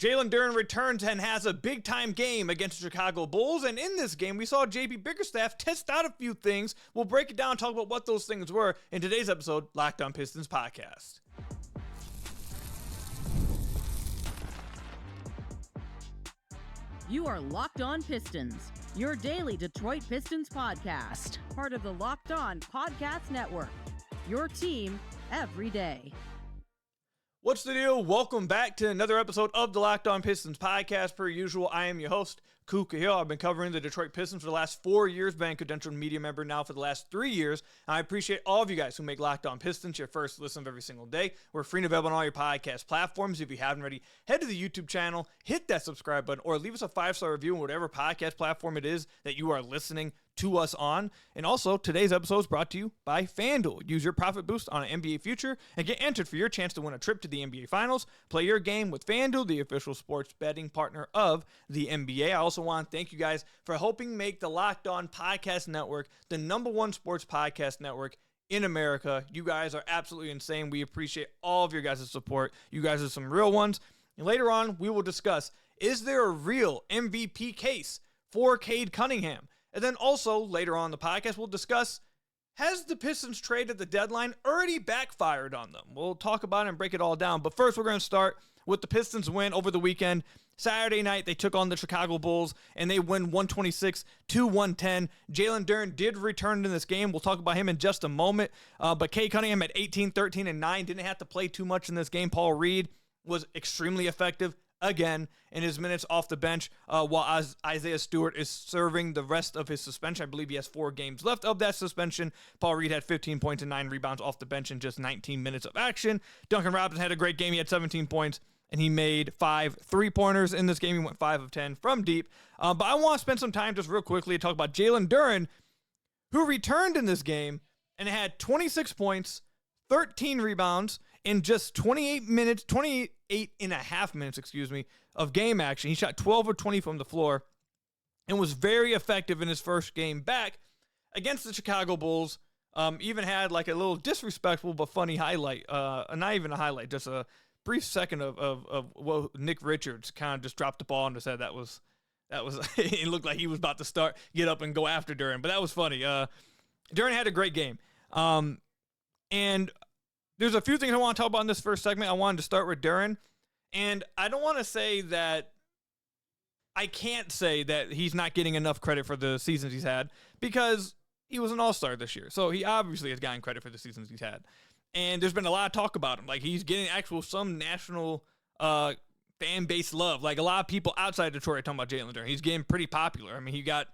Jalen Duren returns and has a big-time game against the Chicago Bulls, and in this game, we saw JB Bickerstaff test out a few things. We'll break it down and talk about what those things were in today's episode, Locked On Pistons Podcast. You are Locked On Pistons, your daily Detroit Pistons podcast, part of the Locked On Podcast Network, your team every day. What's the deal? Welcome back to another episode of the Locked On Pistons podcast. Per usual, I am your host, Khahil. I've been covering the Detroit Pistons for the last 4 years, been a credentialed media member now for the last 3 years. I appreciate all of you guys who make Locked On Pistons your first listen of every single day. We're free and available on all your podcast platforms. If you haven't already, head to the YouTube channel, hit that subscribe button, or leave us a 5-star review on whatever podcast platform it is that you are listening to us on. And also, today's episode is brought to you by FanDuel. Use your profit boost on an NBA future and get entered for your chance to win a trip to the NBA Finals. Play your game with FanDuel, the official sports betting partner of the NBA. I also want to thank you guys for helping make the Locked On Podcast Network the #1 sports podcast network in America. You guys are absolutely insane. We appreciate all of your guys' support. You guys are some real ones. And later on, we will discuss, is there a real MVP case for Cade Cunningham? And then also, later on in the podcast, we'll discuss, has the Pistons trade at the deadline already backfired on them? We'll talk about it and break it all down. But first, we're going to start with the Pistons win over the weekend. Saturday night, they took on the Chicago Bulls, and they win 126-110. Jalen Duren did return in this game. We'll talk about him in just a moment. But Cade Cunningham at 18, 13, and 9 didn't have to play too much in this game. Paul Reed was extremely effective again in his minutes off the bench, while Isaiah Stewart is serving the rest of his suspension. I believe he has 4 games left of that suspension. Paul Reed had 15 points and 9 rebounds off the bench in just 19 minutes of action. Duncan Robinson had a great game. He had 17 points, and he made 5 3-pointers in this game. He went 5 of 10 from deep. But I want to spend some time just real quickly to talk about Jalen Duren, who returned in this game and had 26 points, 13 rebounds in just 28 and a half minutes, of game action. He shot 12 of 20 from the floor and was very effective in his first game back against the Chicago Bulls. Even had like a little disrespectful but funny highlight. Not even a highlight, just a brief second of Nick Richards kind of just dropped the ball on his head. That was it looked like he was about to get up and go after Duren, but that was funny. Duren had a great game. And there's a few things I want to talk about in this first segment. I wanted to start with Duren. And I don't want to say that I can't say that he's not getting enough credit for the seasons he's had, because he was an all-star this year. So he obviously has gotten credit for the seasons he's had. And there's been a lot of talk about him. Like, he's getting some national fan base love. Like, a lot of people outside Detroit are talking about Jalen Duren. He's getting pretty popular. I mean, he got,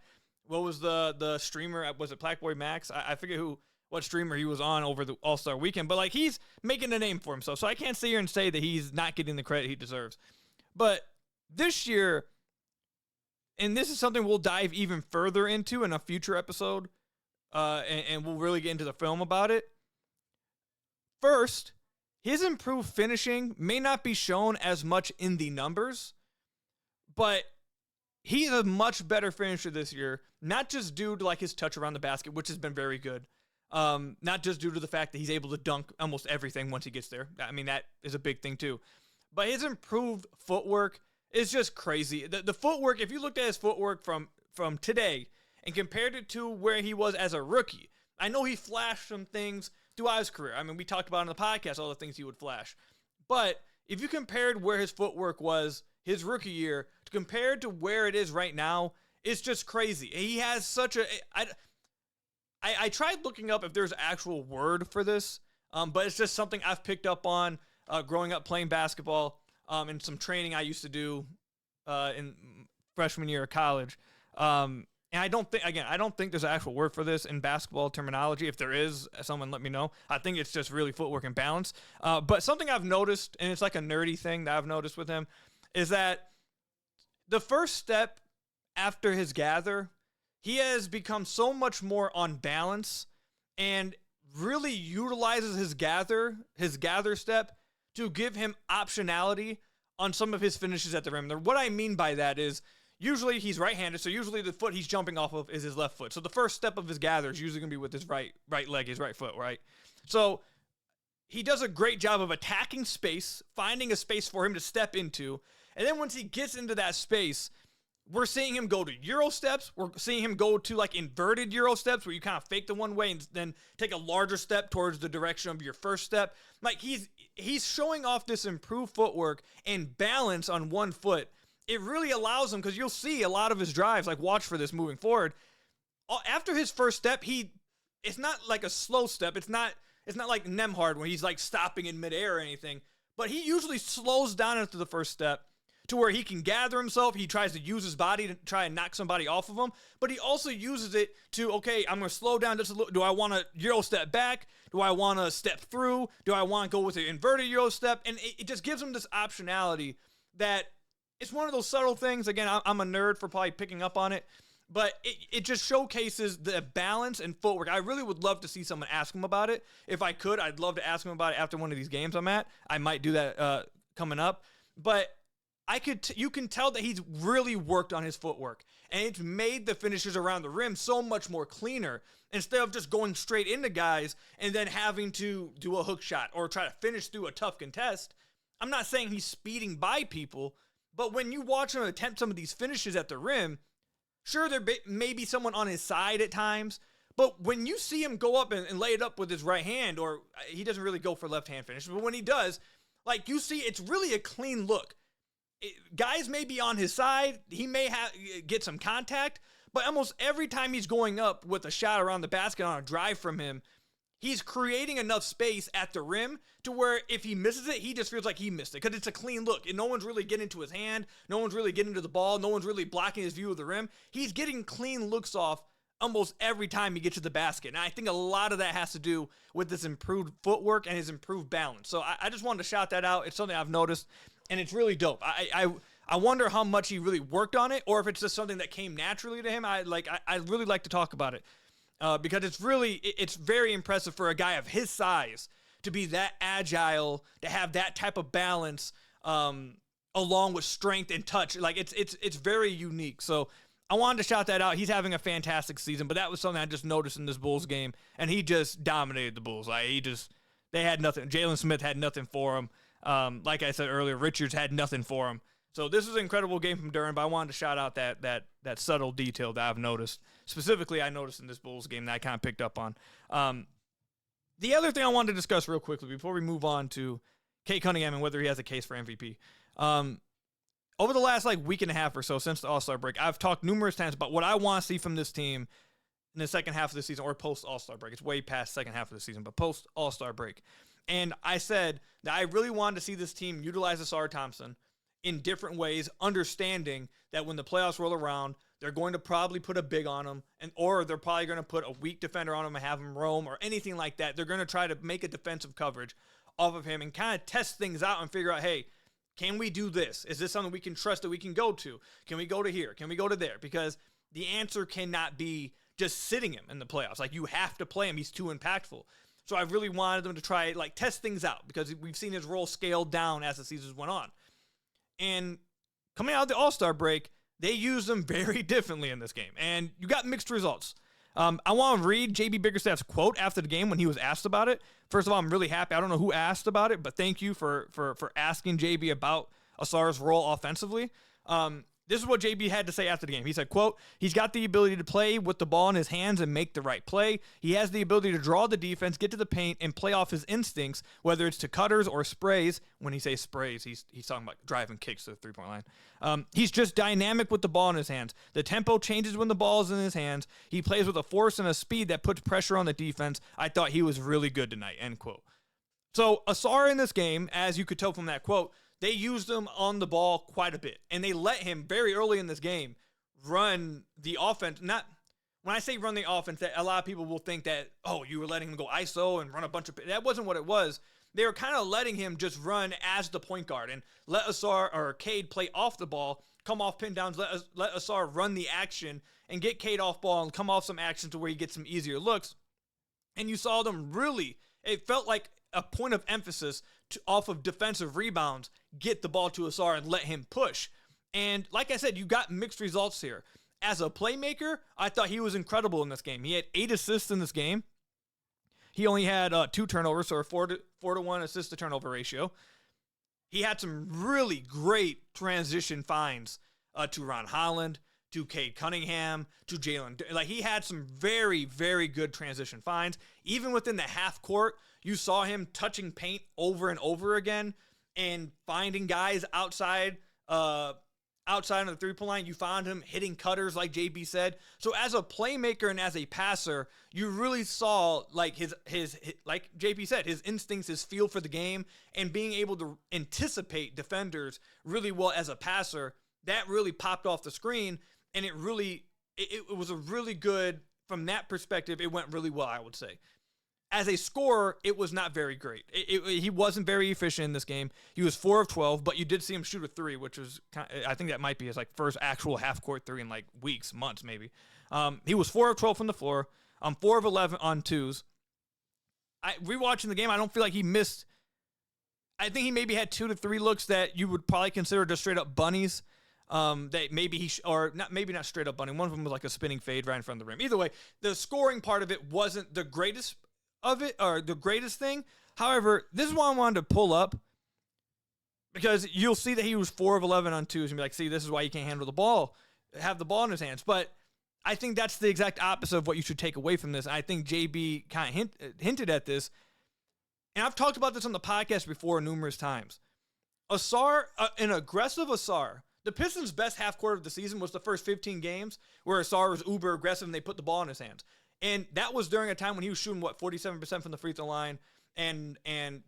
what was the streamer? Was it Blackboy Max? I forget what streamer he was on over the All-Star weekend, but like, he's making a name for himself. So I can't sit here and say that he's not getting the credit he deserves. But this year, and this is something we'll dive even further into in a future episode, and we'll really get into the film about it. First, his improved finishing may not be shown as much in the numbers, but he's a much better finisher this year, not just due to like his touch around the basket, which has been very good. Not just due to the fact that he's able to dunk almost everything once he gets there. I mean, that is a big thing too. But his improved footwork is just crazy. The footwork, if you looked at his footwork from today and compared it to where he was as a rookie, I know he flashed some things throughout his career. I mean, we talked about on the podcast all the things he would flash. But if you compared where his footwork was his rookie year compared to where it is right now, it's just crazy. He has such a... I tried looking up if there's an actual word for this, but it's just something I've picked up on growing up playing basketball and some training I used to do in freshman year of college. And I don't think there's an actual word for this in basketball terminology. If there is, someone let me know. I think it's just really footwork and balance. But something I've noticed, and it's like a nerdy thing that I've noticed with him, is that the first step after his gather, he has become so much more on balance and really utilizes his gather step to give him optionality on some of his finishes at the rim. What I mean by that is, usually he's right-handed, so usually the foot he's jumping off of is his left foot. So the first step of his gather is usually going to be with his right leg, his right foot, right? So he does a great job of attacking space, finding a space for him to step into, And then once he gets into that space, we're seeing him go to Euro steps. We're seeing him go to like inverted Euro steps where you kind of fake the one way and then take a larger step towards the direction of your first step. Like he's showing off this improved footwork and balance on one foot. It really allows him, because you'll see a lot of his drives, like watch for this moving forward. After his first step, it's not like a slow step. It's not like Nembhard where he's like stopping in midair or anything, but he usually slows down after the first step to where he can gather himself. He tries to use his body to try and knock somebody off of him, but he also uses it to, okay, I'm going to slow down just a little. Do I want to Euro step back? Do I want to step through? Do I want to go with an inverted Euro step? And it just gives him this optionality that it's one of those subtle things. Again, I'm a nerd for probably picking up on it, but it just showcases the balance and footwork. I really would love to see someone ask him about it. If I could, I'd love to ask him about it after one of these games I'm at. I might do that coming up, but you can tell that he's really worked on his footwork, and it's made the finishes around the rim so much more cleaner instead of just going straight into guys and then having to do a hook shot or try to finish through a tough contest. I'm not saying he's speeding by people, but when you watch him attempt some of these finishes at the rim, sure, there may be someone on his side at times, but when you see him go up and lay it up with his right hand, or he doesn't really go for left-hand finishes, but when he does, like you see, it's really a clean look. Guys may be on his side, he may get some contact, but almost every time he's going up with a shot around the basket on a drive from him, he's creating enough space at the rim to where if he misses it, he just feels like he missed it because it's a clean look and no one's really getting to his hand, no one's really getting to the ball, no one's really blocking his view of the rim. He's getting clean looks off almost every time he gets to the basket. And I think a lot of that has to do with this improved footwork and his improved balance. So I just wanted to shout that out. It's something I've noticed, and it's really dope. I wonder how much he really worked on it, or if it's just something that came naturally to him. I really like to talk about it because it's very impressive for a guy of his size to be that agile, to have that type of balance, along with strength and touch. Like it's very unique. So I wanted to shout that out. He's having a fantastic season, but that was something I just noticed in this Bulls game, and he just dominated the Bulls. They had nothing. Jalen Smith had nothing for him. Like I said earlier, Richards had nothing for him. So this was an incredible game from Duren, but I wanted to shout out that subtle detail that I've noticed. Specifically, I noticed in this Bulls game that I kind of picked up on. The other thing I wanted to discuss real quickly before we move on to Cade Cunningham and whether he has a case for MVP. Over the last week and a half or so since the All-Star break, I've talked numerous times about what I want to see from this team in the second half of the season or post-All-Star break. It's way past second half of the season, but post-All-Star break. And I said that I really wanted to see this team utilize Ausar Thompson in different ways, understanding that when the playoffs roll around, they're going to probably put a big on him, or they're probably going to put a weak defender on him and have him roam or anything like that. They're going to try to make a defensive coverage off of him and kind of test things out and figure out, hey, can we do this? Is this something we can trust that we can go to? Can we go to here? Can we go to there? Because the answer cannot be just sitting him in the playoffs. Like, you have to play him. He's too impactful. So I really wanted them to try, test things out because we've seen his role scale down as the seasons went on. And coming out of the All-Star break, they used him very differently in this game. And you got mixed results. I want to read JB Bickerstaff's quote after the game when he was asked about it. First of all, I'm really happy. I don't know who asked about it, but thank you for asking JB about Ausar's role offensively. This is what JB had to say after the game. He said, quote, "He's got the ability to play with the ball in his hands and make the right play. He has the ability to draw the defense, get to the paint, and play off his instincts, whether it's to cutters or sprays." When he says sprays, he's talking about driving kicks to the three-point line. He's just dynamic with the ball in his hands. The tempo changes when the ball is in his hands. He plays with a force and a speed that puts pressure on the defense. I thought he was really good tonight, end quote. So Ausar in this game, as you could tell from that quote, they used him on the ball quite a bit, and they let him very early in this game run the offense. Not when I say run the offense, that a lot of people will think that, oh, you were letting him go ISO and run a bunch of. That wasn't what it was. They were kind of letting him just run as the point guard and let Ausar or Cade play off the ball, come off pin downs, let Ausar run the action and get Cade off ball and come off some action to where he gets some easier looks. And you saw them really. It felt like a point of emphasis off of defensive rebounds, get the ball to Ausar and let him push. And like I said, you got mixed results here. As a playmaker, I thought he was incredible in this game. He had 8 assists in this game. He only had 2 turnovers, so a 4-to-1 assist to turnover ratio. he had some really great transition finds to Ron Holland, to Cade Cunningham, to Jalen Duren. Like, he had some very, very good transition finds. Even within the half court, you saw him touching paint over and over again and finding guys outside of the three-point line. You found him hitting cutters, like JB said. So as a playmaker and as a passer, you really saw like his like JB said, his instincts, his feel for the game, and being able to anticipate defenders really well as a passer. That really popped off the screen, and it was a really good, from that perspective, it went really well, I would say. As a scorer, it was not very great. He wasn't very efficient in this game. He was 4 of 12, but you did see him shoot a three, which was I think that might be his like first actual half-court three in like weeks, months maybe. He was 4 of 12 from the floor. 4 of 11 on twos. Rewatching the game, I don't feel like he missed. I think he maybe had 2 to 3 looks that you would probably consider just straight up bunnies. That maybe maybe not straight up bunny. One of them was like a spinning fade right in front of the rim. Either way, the scoring part of it wasn't the greatest of it, or the greatest thing. However, this is why I wanted to pull up, because you'll see that he was 4 of 11 on twos and be like, see, this is why he can't handle the ball, have the ball in his hands. But I think that's the exact opposite of what you should take away from this. I think JB kind of hinted at this, and I've talked about this on the podcast before numerous times. Ausar, an aggressive Ausar, the Pistons' best half quarter of the season was the first 15 games where Ausar was uber aggressive and they put the ball in his hands. And that was during a time when he was shooting, 47% from the free throw line. And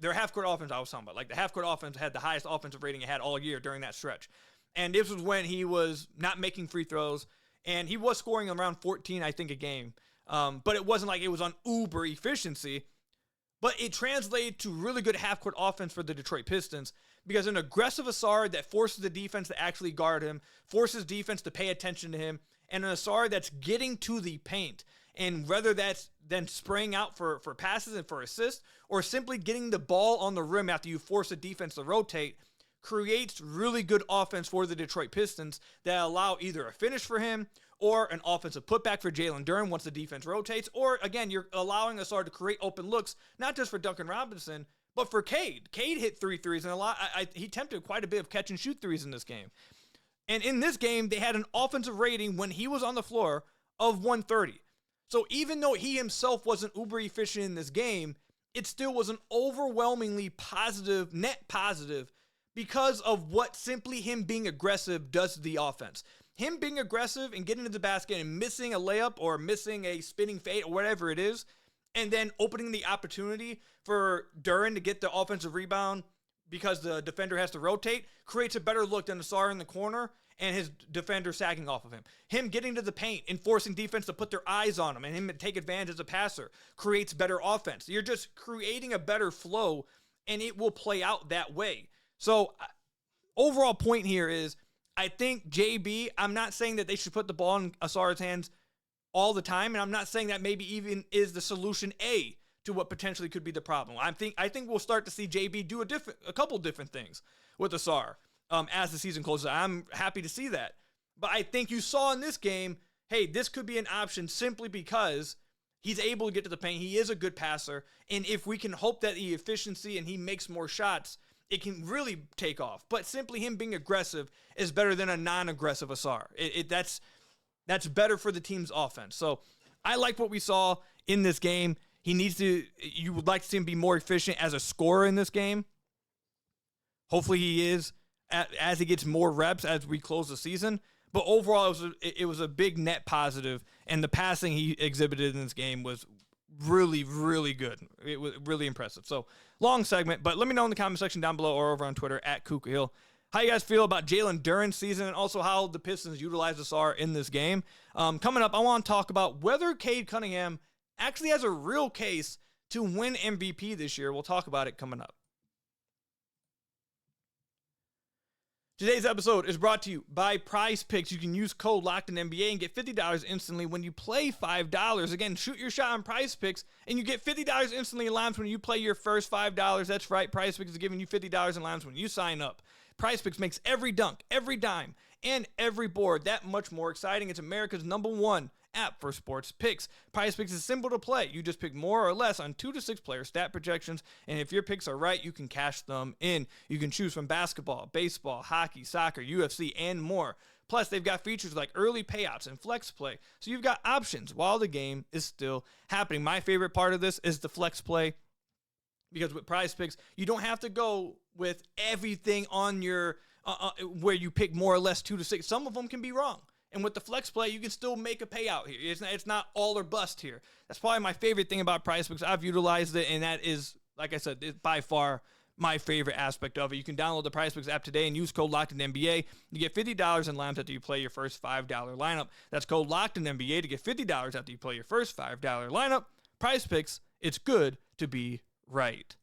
their half-court offense I was talking about. Like, the half-court offense had the highest offensive rating it had all year during that stretch. And this was when he was not making free throws. And he was scoring around 14, I think, a game. But it wasn't like it was on uber efficiency. But it translated to really good half-court offense for the Detroit Pistons, because an aggressive Ausar that forces the defense to actually guard him, forces defense to pay attention to him, and an Ausar that's getting to the paint. And whether that's then spraying out for passes and for assists, or simply getting the ball on the rim after you force the defense to rotate, creates really good offense for the Detroit Pistons that allow either a finish for him or an offensive putback for Jalen Duren once the defense rotates. Or, again, you're allowing Ausar to create open looks, not just for Duncan Robinson, but for Cade. Cade hit 3 threes, and he attempted quite a bit of catch-and-shoot threes in this game. And in this game, they had an offensive rating when he was on the floor of 130. So even though he himself wasn't uber efficient in this game, it still was an overwhelmingly positive, net positive, because of what simply him being aggressive does to the offense. Him being aggressive and getting to the basket and missing a layup or missing a spinning fade or whatever it is, and then opening the opportunity for Duren to get the offensive rebound because the defender has to rotate, creates a better look than Ausar in the corner and his defender sagging off of him. Him getting to the paint and forcing defense to put their eyes on him and him to take advantage as a passer creates better offense. You're just creating a better flow, and it will play out that way. So overall point here is, I think JB, I'm not saying that they should put the ball in Ausar's hands all the time, and I'm not saying that maybe even is the solution A to what potentially could be the problem. I think we'll start to see JB do a couple different things with Ausar as the season closes. I'm happy to see that. But I think you saw in this game, hey, this could be an option simply because he's able to get to the paint. He is a good passer. And if we can hope that the efficiency and he makes more shots, it can really take off. But simply him being aggressive is better than a non-aggressive Ausar. That's better for the team's offense. So I like what we saw in this game. You would like to see him be more efficient as a scorer in this game. Hopefully he is as he gets more reps as we close the season. But overall, it was a big net positive, and the passing he exhibited in this game was really, really good. It was really impressive. So, long segment, but let me know in the comment section down below or over on Twitter at Khahil how you guys feel about Jalen Duren's season, and also how the Pistons utilized Ausar in this game. Coming up, I want to talk about whether Cade Cunningham actually has a real case to win MVP this year. We'll talk about it coming up. Today's episode is brought to you by Prize Picks. You can use code LOCKEDONNBA and get $50 instantly when you play $5. Again, shoot your shot on Prize Picks, and you get $50 instantly in lines when you play your first $5. That's right, Prize Picks is giving you $50 in lines when you sign up. Prize Picks makes every dunk, every dime, and every board that much more exciting. It's America's #1 app for sports picks. Prize Picks is simple to play. You just pick more or less on 2 to 6 player stat projections, and if your picks are right, you can cash them in. You can choose from basketball, baseball, hockey, soccer, UFC, and more. Plus, they've got features like early payouts and flex play, so you've got options while the game is still happening. My favorite part of this is the flex play, because with Prize Picks, you don't have to go with everything on your where you pick more or less 2 to 6. Some of them can be wrong. And with the flex play, you can still make a payout here. It's not all or bust here. That's probably my favorite thing about Prize Picks. I've utilized it, and that is, like I said, by far my favorite aspect of it. You can download the Prize Picks app today and use code LOCKEDINNBA. You get $50 in lineups after you play your first $5 lineup. That's code LOCKEDINNBA to get $50 after you play your first $5 lineup. Prize Picks, it's good to be right.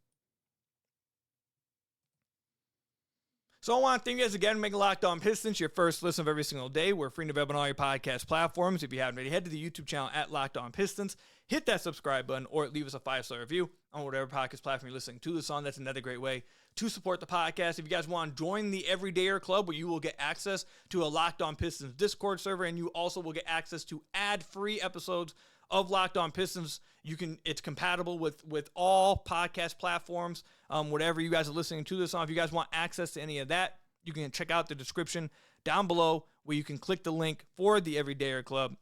So I want to thank you guys again for making Locked On Pistons your first listen of every single day. We're free and available on all your podcast platforms. If you haven't already, head to the YouTube channel at Locked On Pistons. Hit that subscribe button or leave us a 5-star review on whatever podcast platform you're listening to this on. That's another great way to support the podcast. If you guys want to join the Everydayer Club, where you will get access to a Locked On Pistons Discord server, and you also will get access to ad-free episodes of Locked On Pistons. It's compatible with all podcast platforms, whatever you guys are listening to this on. If you guys want access to any of that, you can check out the description down below, where you can click the link for the Everydayer Club,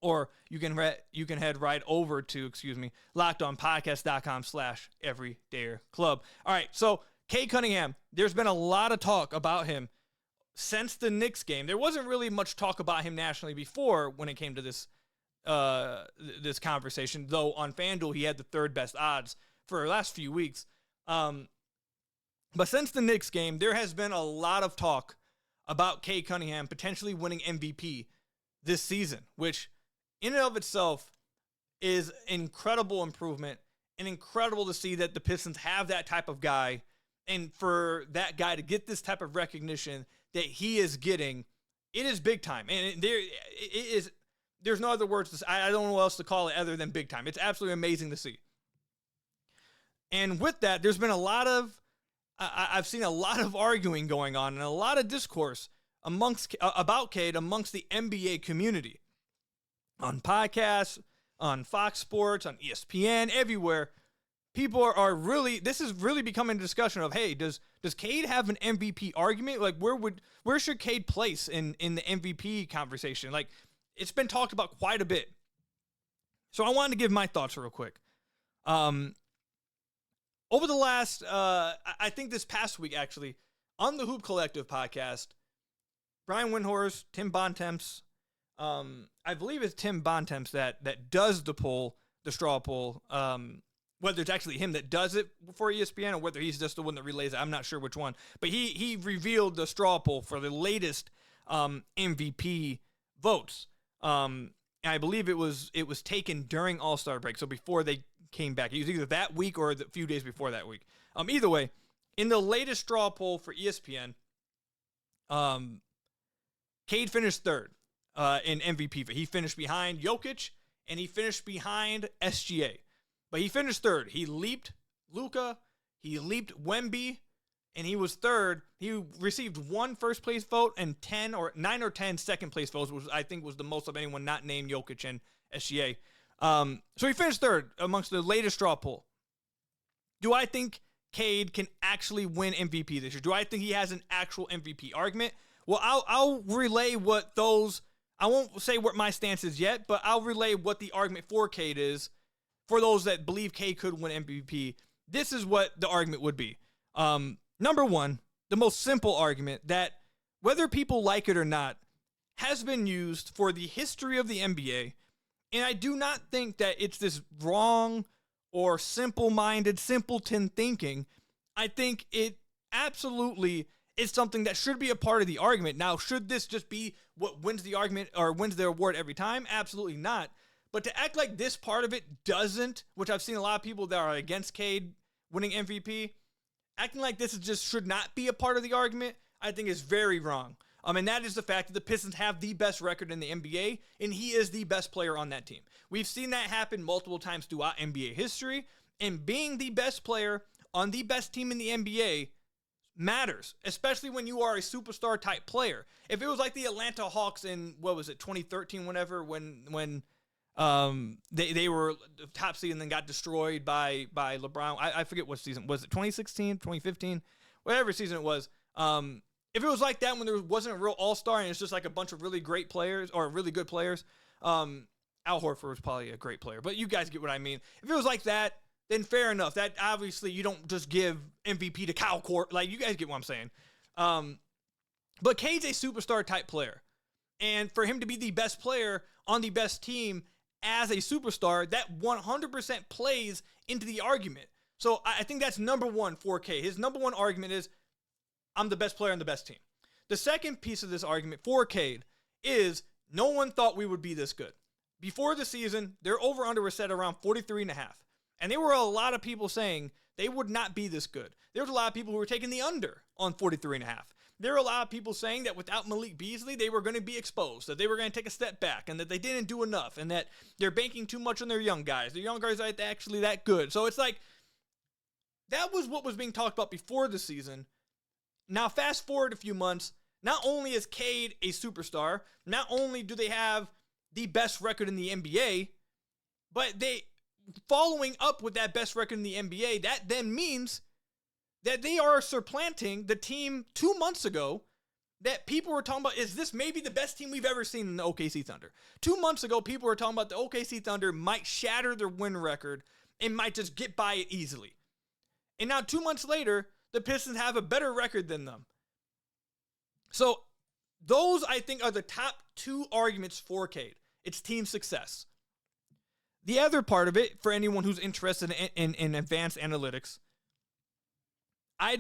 or you can head right over to lockedonpodcast.com/Everydayer Club. All right, so Cade Cunningham, there's been a lot of talk about him since the Knicks game. There wasn't really much talk about him nationally before when it came to this conversation, though on FanDuel he had the third best odds for the last few weeks. But since the Knicks game, there has been a lot of talk about Cade Cunningham potentially winning MVP this season, which in and of itself is incredible improvement, and incredible to see that the Pistons have that type of guy, and for that guy to get this type of recognition that he is getting, it is big time. And there's no other words to say. I don't know what else to call it other than big time. It's absolutely amazing to see. And with that, there's been I've seen a lot of arguing going on and a lot of discourse about Cade amongst the NBA community. On podcasts, on Fox Sports, on ESPN, everywhere. People are really, this is really becoming a discussion of, hey, does Cade have an MVP argument? Like, where should Cade place in the MVP conversation? Like, it's been talked about quite a bit. So I wanted to give my thoughts real quick. Over the last, I think this past week, actually, on the Hoop Collective podcast, Brian Windhorst, Tim Bontemps, I believe it's Tim Bontemps that does the poll, the straw poll, whether it's actually him that does it for ESPN or whether he's just the one that relays it. I'm not sure which one. But he revealed the straw poll for the latest MVP votes. And I believe it was taken during All-Star break, so before they came back. It was either that week or the few days before that week. Either way, in the latest straw poll for ESPN, Cade finished third in MVP. He finished behind Jokic, and he finished behind SGA. But he finished third. He leaped Luka, he leaped Wemby, and he was third. He received 1 first-place vote and 9 or 10 second-place votes, which I think was the most of anyone not named Jokic and SGA. So he finished third amongst the latest straw poll. Do I think Cade can actually win MVP this year? Do I think he has an actual MVP argument? Well, I'll relay what those... I won't say what my stance is yet, but I'll relay what the argument for Cade is for those that believe Cade could win MVP. This is what the argument would be. Number one, the most simple argument that, whether people like it or not, has been used for the history of the NBA, and I do not think that it's this wrong or simple-minded, simpleton thinking. I think it absolutely is something that should be a part of the argument. Now, should this just be what wins the argument or wins the award every time? Absolutely not. But to act like this part of it doesn't, which I've seen a lot of people that are against Cade winning MVP, acting like this should not be a part of the argument, I think is very wrong. And that is the fact that the Pistons have the best record in the NBA, and he is the best player on that team. We've seen that happen multiple times throughout NBA history, and being the best player on the best team in the NBA matters, especially when you are a superstar type player. If it was like the Atlanta Hawks in, 2013, whenever, when they were the top seed and then got destroyed by LeBron. I forget what season. Was it 2016, 2015? Whatever season it was. If it was like that when there wasn't a real all-star and it's just like a bunch of really great players or really good players, Al Horford was probably a great player, but you guys get what I mean. If it was like that, then fair enough. That obviously you don't just give MVP to Kyle Court. Like, you guys get what I'm saying. But Cade's a superstar type player. And for him to be the best player on the best team as a superstar, that 100% plays into the argument. So I think that's number one for Cade. His number one argument is, I'm the best player on the best team. The second piece of this argument for Cade is, no one thought we would be this good. Before the season, their over-under was set around 43.5. And there were a lot of people saying they would not be this good. There was a lot of people who were taking the under on 43.5. There were a lot of people saying that without Malik Beasley, they were going to be exposed, that they were going to take a step back, and that they didn't do enough, and that they're banking too much on their young guys. Their young guys aren't actually that good. So it's like, that was what was being talked about before the season. Now, fast forward a few months, not only is Cade a superstar, not only do they have the best record in the NBA, but following up with that best record in the NBA, that then means that they are supplanting the team 2 months ago that people were talking about, is this maybe the best team we've ever seen in the OKC Thunder? 2 months ago, people were talking about the OKC Thunder might shatter their win record and might just get by it easily. And now 2 months later, the Pistons have a better record than them. So those, I think, are the top two arguments for Cade. It's team success. The other part of it, for anyone who's interested in advanced analytics, I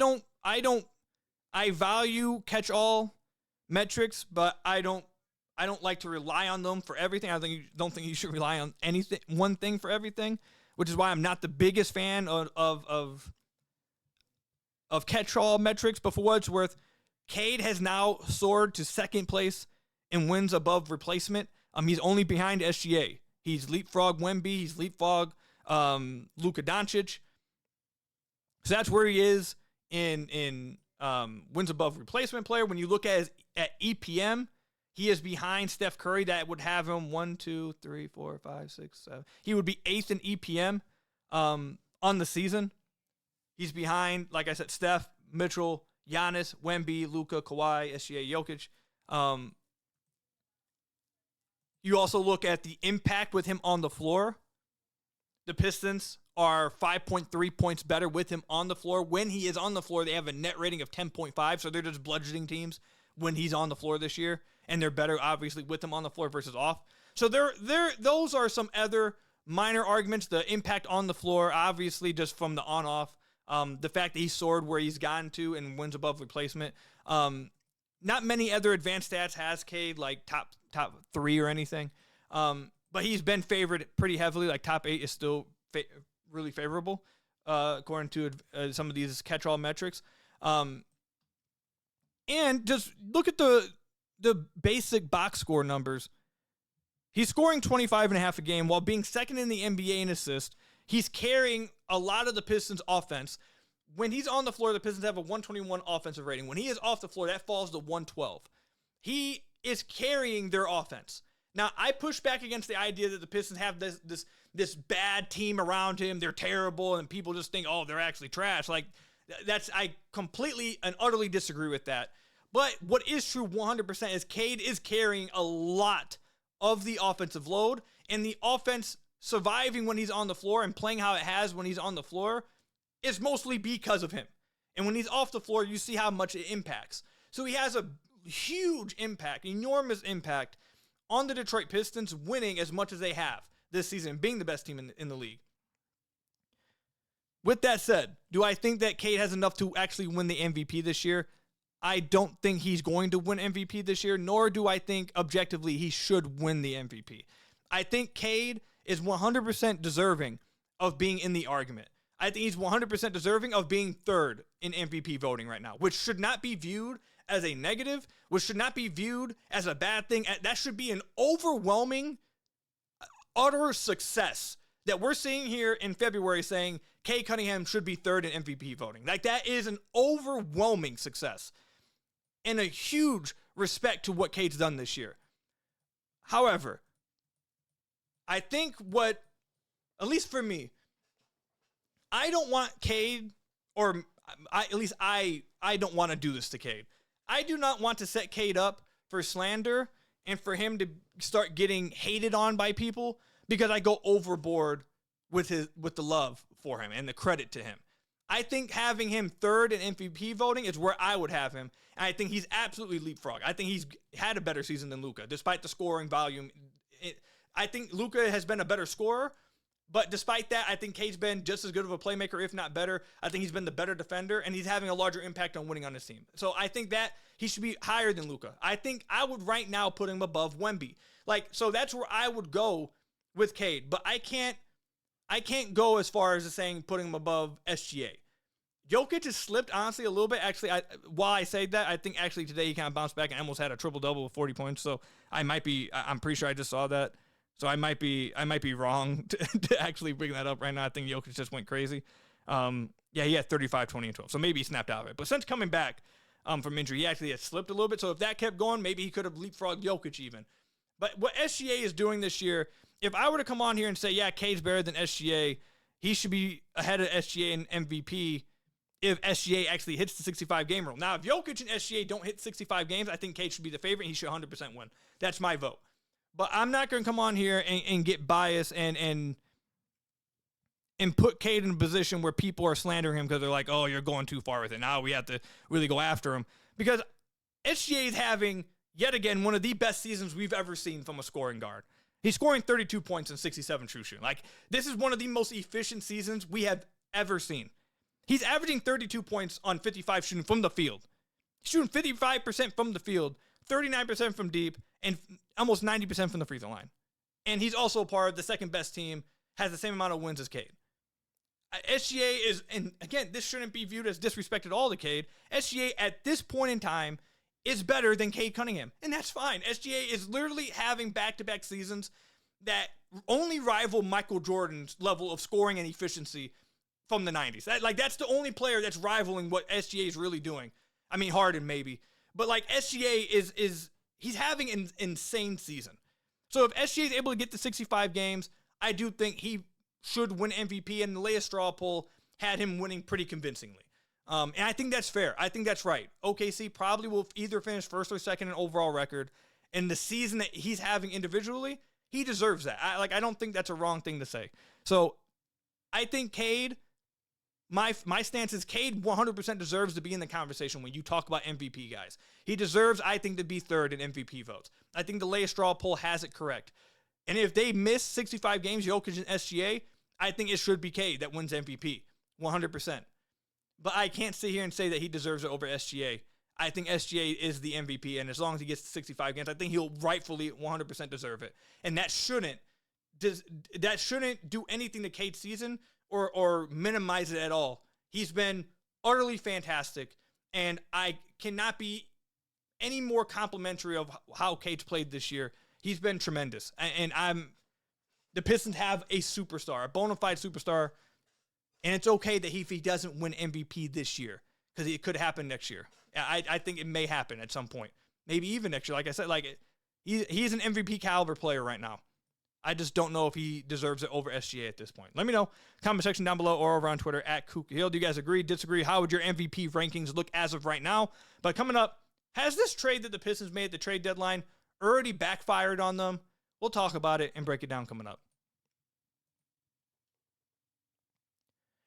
value catch-all metrics, but I don't like to rely on them for everything. I don't think you should rely on one thing for everything, which is why I'm not the biggest fan of catch-all metrics. But for what it's worth, Cade has now soared to second place in wins above replacement. He's only behind SGA. He's leapfrog Wemby. He's leapfrog Luka Doncic. So that's where he is in wins above replacement player. When you look at EPM, he is behind Steph Curry. That would have him 1, 2, 3, 4, 5, 6, 7. He would be 8th in EPM on the season. He's behind, like I said, Steph, Mitchell, Giannis, Wemby, Luka, Kawhi, SGA, Jokic. You also look at the impact with him on the floor. The Pistons are 5.3 points better with him on the floor. When he is on the floor, they have a net rating of 10.5, so they're just bludgeoning teams when he's on the floor this year, and they're better, obviously, with him on the floor versus off. So those are some other minor arguments. The impact on the floor, obviously, just from the on-off. The fact that he soared where he's gotten to and wins above replacement. Not many other advanced stats has Cade, like top 3 or anything. But he's been favored pretty heavily. Like top 8 is still really favorable, according to some of these catch-all metrics. And just look at the basic box score numbers. He's scoring 25.5 a game while being second in the NBA in assists. He's carrying a lot of the Pistons' offense. When he's on the floor, the Pistons have a 121 offensive rating. When he is off the floor, that falls to 112. He is carrying their offense. Now, I push back against the idea that the Pistons have this bad team around him. They're terrible, and people just think, oh, they're actually trash. Like, I completely and utterly disagree with that. But what is true 100% is Cade is carrying a lot of the offensive load, and the offense surviving when he's on the floor and playing how it has when he's on the floor is mostly because of him. And when he's off the floor, you see how much it impacts. So he has a huge impact, enormous impact on the Detroit Pistons winning as much as they have this season, being the best team in the league. With that said, do I think that Cade has enough to actually win the MVP this year? I don't think he's going to win MVP this year, nor do I think objectively he should win the MVP. I think Cade is 100% deserving of being in the argument. I think he's 100% deserving of being third in MVP voting right now, which should not be viewed as a negative, which should not be viewed as a bad thing. That should be an overwhelming, utter success that we're seeing here in February saying Cade Cunningham should be third in MVP voting. Like, that is an overwhelming success and a huge respect to what Cade's done this year. However, I think at least for me, I don't want Cade, or at least I don't want to do this to Cade. I do not want to set Cade up for slander and for him to start getting hated on by people because I go overboard with the love for him and the credit to him. I think having him third in MVP voting is where I would have him. And I think he's absolutely leapfrog. I think he's had a better season than Luka, despite the scoring volume. I think Luka has been a better scorer, but despite that, I think Cade's been just as good of a playmaker, if not better. I think he's been the better defender, and he's having a larger impact on winning on his team. So I think that he should be higher than Luka. I think I would right now put him above Wemby. So that's where I would go with Cade, but I can't go as far as saying putting him above SGA. Jokic has slipped, honestly, a little bit. Actually, while I say that, I think actually today he kind of bounced back and almost had a triple-double with 40 points. So I'm pretty sure I just saw that. So I might be wrong to actually bring that up right now. I think Jokic just went crazy. He had 35, 20, and 12. So maybe he snapped out of it. But since coming back from injury, he actually had slipped a little bit. So if that kept going, maybe he could have leapfrogged Jokic even. But what SGA is doing this year, if I were to come on here and say, yeah, Cade's better than SGA, he should be ahead of SGA in MVP if SGA actually hits the 65-game rule. Now, if Jokic and SGA don't hit 65 games, I think Cade should be the favorite. He should 100% win. That's my vote. But I'm not going to come on here and get biased and put Cade in a position where people are slandering him because they're like, oh, you're going too far with it. Now we have to really go after him. Because SGA is having, yet again, one of the best seasons we've ever seen from a scoring guard. He's scoring 32 points and 67 true shooting. Like, this is one of the most efficient seasons we have ever seen. He's averaging 32 points on 55 shooting from the field. He's shooting 55% from the field, 39% from deep, and almost 90% from the free throw line. And he's also part of the second best team, has the same amount of wins as Cade. SGA is, and again, this shouldn't be viewed as disrespect at all to Cade. SGA at this point in time is better than Cade Cunningham, and that's fine. SGA is literally having back-to-back seasons that only rival Michael Jordan's level of scoring and efficiency from the 90s. That's the only player that's rivaling what SGA is really doing. I mean, Harden maybe. But SGA is he's having an insane season. So if SGA is able to get to 65 games, I do think he should win MVP, and the latest straw poll had him winning pretty convincingly. And I think that's fair. I think that's right. OKC probably will either finish first or second in overall record. And the season that he's having individually, he deserves that. I don't think that's a wrong thing to say. So I think Cade, my stance is Cade 100% deserves to be in the conversation when you talk about MVP guys. He deserves, I think, to be third in MVP votes. I think the latest straw poll has it correct. And if they miss 65 games, Jokic and SGA, I think it should be Cade that wins MVP, 100%. But I can't sit here and say that he deserves it over SGA. I think SGA is the MVP, and as long as he gets to 65 games, I think he'll rightfully 100% deserve it. And that shouldn't do anything to Cade's season or minimize it at all. He's been utterly fantastic, and I cannot be any more complimentary of how Cade's played this year. He's been tremendous, and the Pistons have a superstar, a bona fide superstar, and it's okay that if he doesn't win MVP this year, because it could happen next year. I think it may happen at some point, maybe even next year. Like I said, he's an MVP caliber player right now. I just don't know if he deserves it over SGA at this point. Let me know. Comment section down below or over on Twitter at Khahil. Do you guys agree, disagree? How would your MVP rankings look as of right now? But coming up, has this trade that the Pistons made at the trade deadline already backfired on them? We'll talk about it and break it down coming up.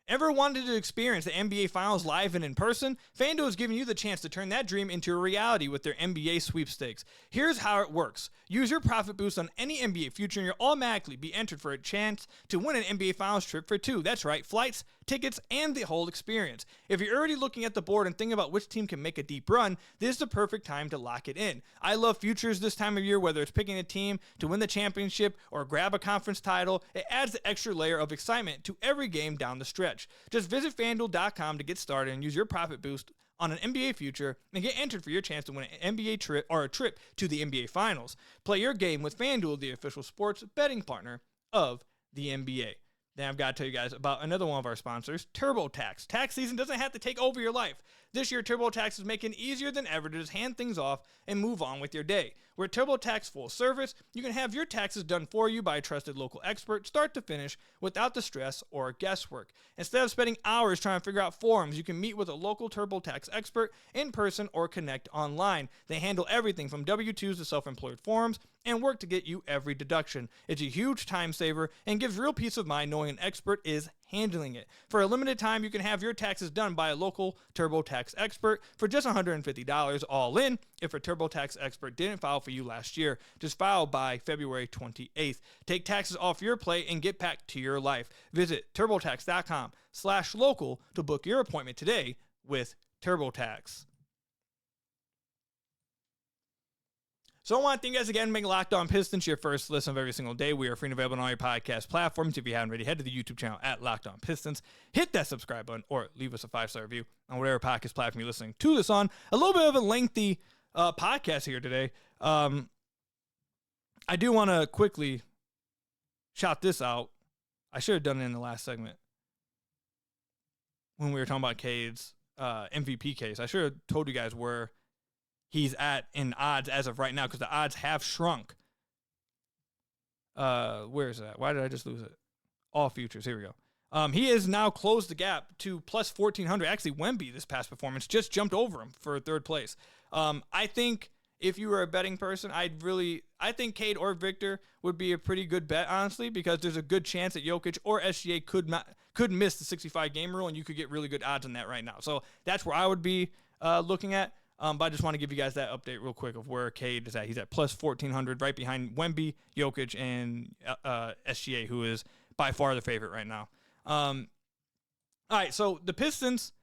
Ever wanted to experience the NBA Finals live and in person? FanDuel is giving you the chance to turn that dream into a reality with their NBA sweepstakes. Here's how it works. Use your profit boost on any NBA future and you'll automatically be entered for a chance to win an NBA Finals trip for two. That's right, flights, tickets, and the whole experience. If you're already looking at the board and thinking about which team can make a deep run, this is the perfect time to lock it in. I love futures this time of year, whether it's picking a team to win the championship or grab a conference title. It adds the extra layer of excitement to every game down the stretch. Just visit FanDuel.com to get started and use your profit boost on an NBA future and get entered for your chance to win an NBA trip or a trip to the NBA Finals. Play your game with FanDuel, the official sports betting partner of the NBA. Then I've got to tell you guys about another one of our sponsors, TurboTax. Tax season doesn't have to take over your life. This year, TurboTax is making it easier than ever to just hand things off and move on with your day. With TurboTax full service, you can have your taxes done for you by a trusted local expert, start to finish, without the stress or guesswork. Instead of spending hours trying to figure out forms, you can meet with a local TurboTax expert in person or connect online. They handle everything from W-2s to self-employed forms and work to get you every deduction. It's a huge time saver and gives real peace of mind knowing an expert is handling it. For a limited time, you can have your taxes done by a local TurboTax expert for just $150 all in. If a TurboTax expert didn't file for you last year, just file by February 28th. Take taxes off your plate and get back to your life. Visit TurboTax.com/local to book your appointment today with TurboTax. So I want to thank you guys again for making Locked On Pistons your first listen of every single day. We are free and available on all your podcast platforms. If you haven't already, head to the YouTube channel at Locked On Pistons. Hit that subscribe button or leave us a 5-star review on whatever podcast platform you're listening to this on. A little bit of a lengthy podcast here today. I do want to quickly shout this out. I should have done it in the last segment when we were talking about Cade's MVP case. I should have told you guys where he's at in odds as of right now, because the odds have shrunk. Where is that? Why did I just lose it? All futures. Here we go. He has now closed the gap to plus 1,400. Actually, Wemby, this past performance, just jumped over him for third place. I think if you were a betting person, I think Cade or Victor would be a pretty good bet, honestly, because there's a good chance that Jokic or SGA could miss the 65-game rule, and you could get really good odds on that right now. So that's where I would be looking at. But I just want to give you guys that update real quick of where Cade is at. He's at plus 1,400, right behind Wemby, Jokic, and SGA, who is by far the favorite right now. All right, so the Pistons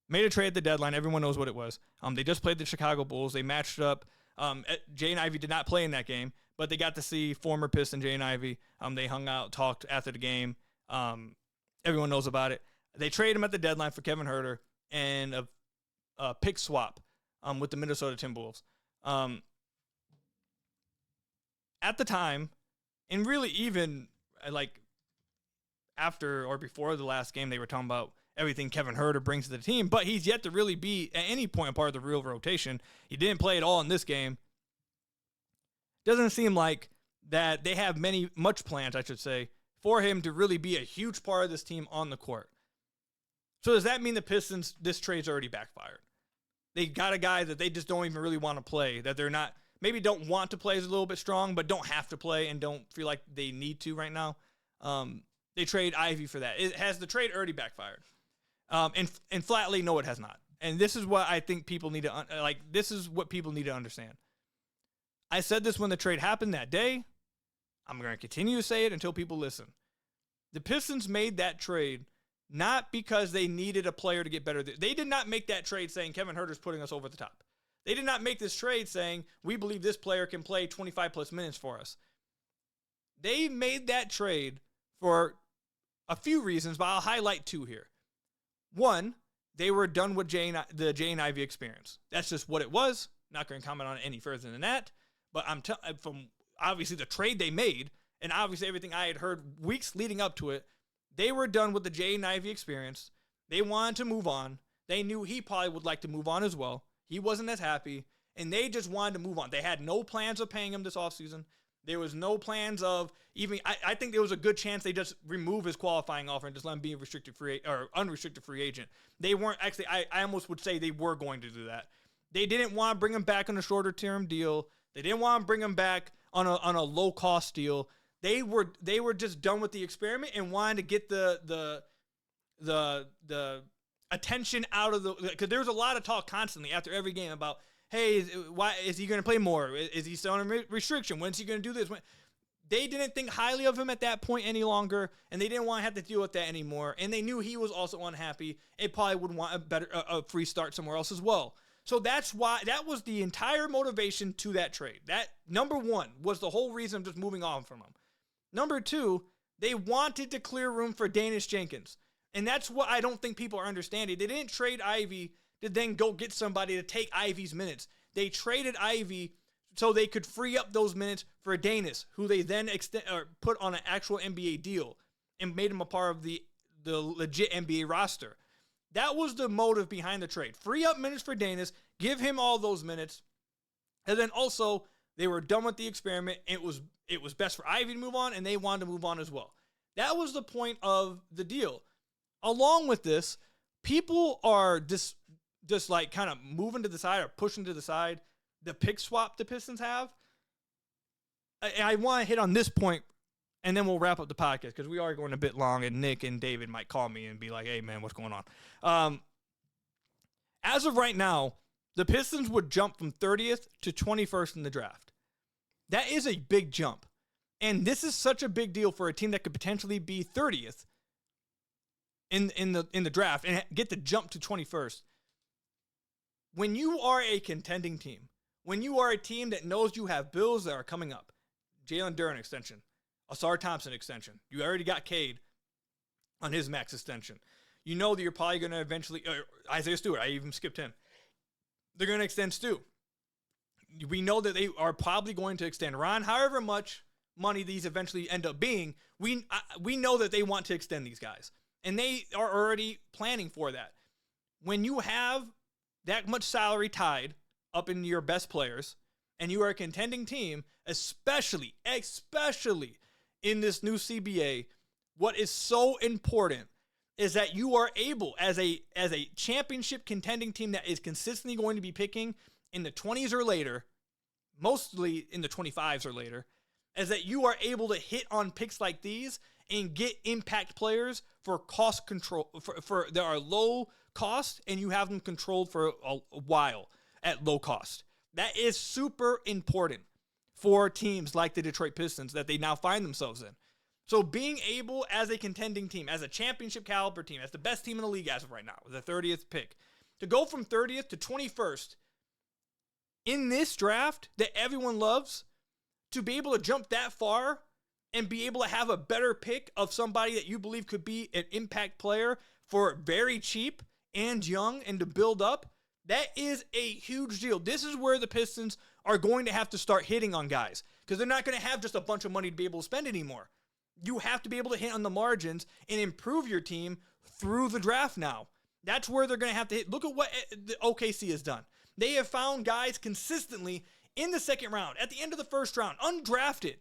made a trade at the deadline. Everyone knows what it was. They just played the Chicago Bulls. They matched up. Jaden Ivey did not play in that game, but they got to see former Piston Jaden Ivey. They hung out, talked after the game. Everyone knows about it. They traded him at the deadline for Kevin Huerter and a pick swap with the Minnesota Timberwolves. At the time, and really even like after or before the last game, they were talking about everything Kevin Huerter brings to the team, but he's yet to really be at any point a part of the real rotation. He didn't play at all in this game. Doesn't seem like that they have much plans, I should say, for him to really be a huge part of this team on the court. So does that mean the Pistons, this trade's already backfired? They got a guy that they just don't even really want to play, that they're not, maybe don't want to play is a little bit strong, but don't have to play and don't feel like they need to right now. They trade Ivy for that. Has the trade already backfired? And flatly, no, it has not. And this is what I think people need to, this is what people need to understand. I said this when the trade happened that day. I'm going to continue to say it until people listen. The Pistons made that trade not because they needed a player to get better. They did not make that trade saying Kevin Huerter's putting us over the top. They did not make this trade saying we believe this player can play 25 plus minutes for us. They made that trade for a few reasons, but I'll highlight two here. One, they were done with the Jaden Ivey experience. That's just what it was. Not going to comment on it any further than that. But from obviously the trade they made, and obviously everything I had heard weeks leading up to it, they were done with the Jaden Ivey experience. They wanted to move on. They knew he probably would like to move on as well. He wasn't as happy, and they just wanted to move on. They had no plans of paying him this offseason. There was no plans of even, I think there was a good chance they just remove his qualifying offer and just let him be a unrestricted free agent. They weren't actually, I almost would say they were going to do that. They didn't want to bring him back on a shorter term deal. They didn't want to bring him back on a low cost deal. They were just done with the experiment and wanted to get the attention out of because there was a lot of talk constantly after every game about, hey, why is he going to play more? Is he still on a restriction? When's he going to do this? They didn't think highly of him at that point any longer, and they didn't want to have to deal with that anymore. And they knew he was also unhappy. It probably would want a free start somewhere else as well. So that's why that was the entire motivation to that trade. That number one was the whole reason of just moving on from him. Number two, they wanted to clear room for Danish Jenkins. And that's what I don't think people are understanding. They didn't trade Ivy to then go get somebody to take Ivy's minutes. They traded Ivy so they could free up those minutes for Danis, who they then put on an actual NBA deal. and made him a part of the legit NBA roster. That was the motive behind the trade. Free up minutes for Danis, give him all those minutes, and then also they were done with the experiment. It was best for Ivy to move on, and they wanted to move on as well. That was the point of the deal. Along with this, people are just like kind of moving to the side or pushing to the side the pick swap the Pistons have. I want to hit on this point, and then we'll wrap up the podcast because we are going a bit long, and Nick and David might call me and be like, hey, man, what's going on? As of right now, the Pistons would jump from 30th to 21st in the draft. That is a big jump. And this is such a big deal for a team that could potentially be 30th in the draft and get the jump to 21st. When you are a contending team, when you are a team that knows you have bills that are coming up, Jalen Duren extension, Ausar Thompson extension, you already got Cade on his max extension. You know that you're probably going to eventually, Isaiah Stewart, I even skipped him. They're going to extend Stu. We know that they are probably going to extend Ron. However much money these eventually end up being, we know that they want to extend these guys. And they are already planning for that. When you have that much salary tied up in your best players, and you are a contending team, especially in this new CBA, what is so important is that you are able, as a championship contending team that is consistently going to be picking in the 20s or later, mostly in the 25s or later, is that you are able to hit on picks like these and get impact players for cost control, for they are low cost, and you have them controlled for a while at low cost. That is super important for teams like the Detroit Pistons that they now find themselves in. So being able, as a contending team, as a championship caliber team, as the best team in the league as of right now, with the 30th pick, to go from 30th to 21st in this draft that everyone loves, to be able to jump that far and be able to have a better pick of somebody that you believe could be an impact player for very cheap and young and to build up, that is a huge deal. This is where the Pistons are going to have to start hitting on guys because they're not going to have just a bunch of money to be able to spend anymore. You have to be able to hit on the margins and improve your team through the draft now. That's where they're going to have to hit. Look at what the OKC has done. They have found guys consistently in the second round, at the end of the first round, undrafted,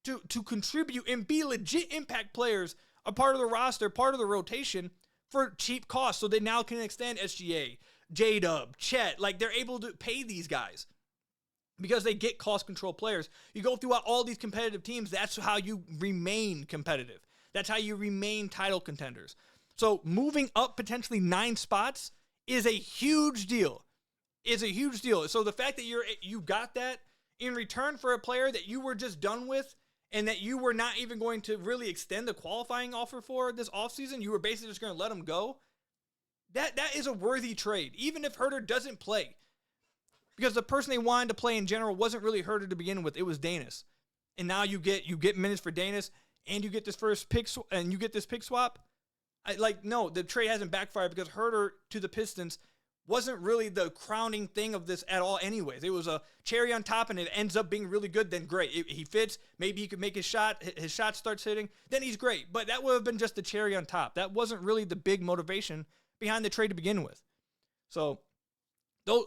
to contribute and be legit impact players, a part of the roster, part of the rotation for cheap costs. So they now can extend SGA, J-Dub, Chet. Like, they're able to pay these guys because they get cost control players. You go throughout all these competitive teams, that's how you remain competitive. That's how you remain title contenders. So moving up potentially 9 spots is a huge deal. So the fact that you got that in return for a player that you were just done with and that you were not even going to really extend the qualifying offer for this offseason, you were basically just going to let him go. That is a worthy trade, even if Huerter doesn't play. Because the person they wanted to play in general wasn't really Huerter to begin with. It was Danis. And now you get minutes for Danis, and you get this first pick, and you get this pick swap. No, the trade hasn't backfired because Huerter to the Pistons wasn't really the crowning thing of this at all anyways. It was a cherry on top, and it ends up being really good, then great. He fits. Maybe he could make his shot starts hitting, then he's great. But that would have been just the cherry on top. That wasn't really the big motivation behind the trade to begin with. So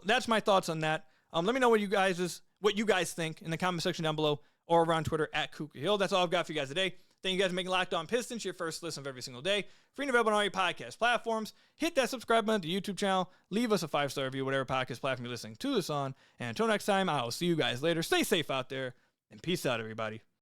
that's my thoughts on that. Let me know what you guys think in the comment section down below or around Twitter at Khahil. That's all I've got for you guys today. Thank you guys for making Locked On Pistons your first listen of every single day. Free and available on all your podcast platforms. Hit that subscribe button to the YouTube channel. Leave us a 5-star review, whatever podcast platform you're listening to this on. And until next time, I will see you guys later. Stay safe out there, and peace out, everybody.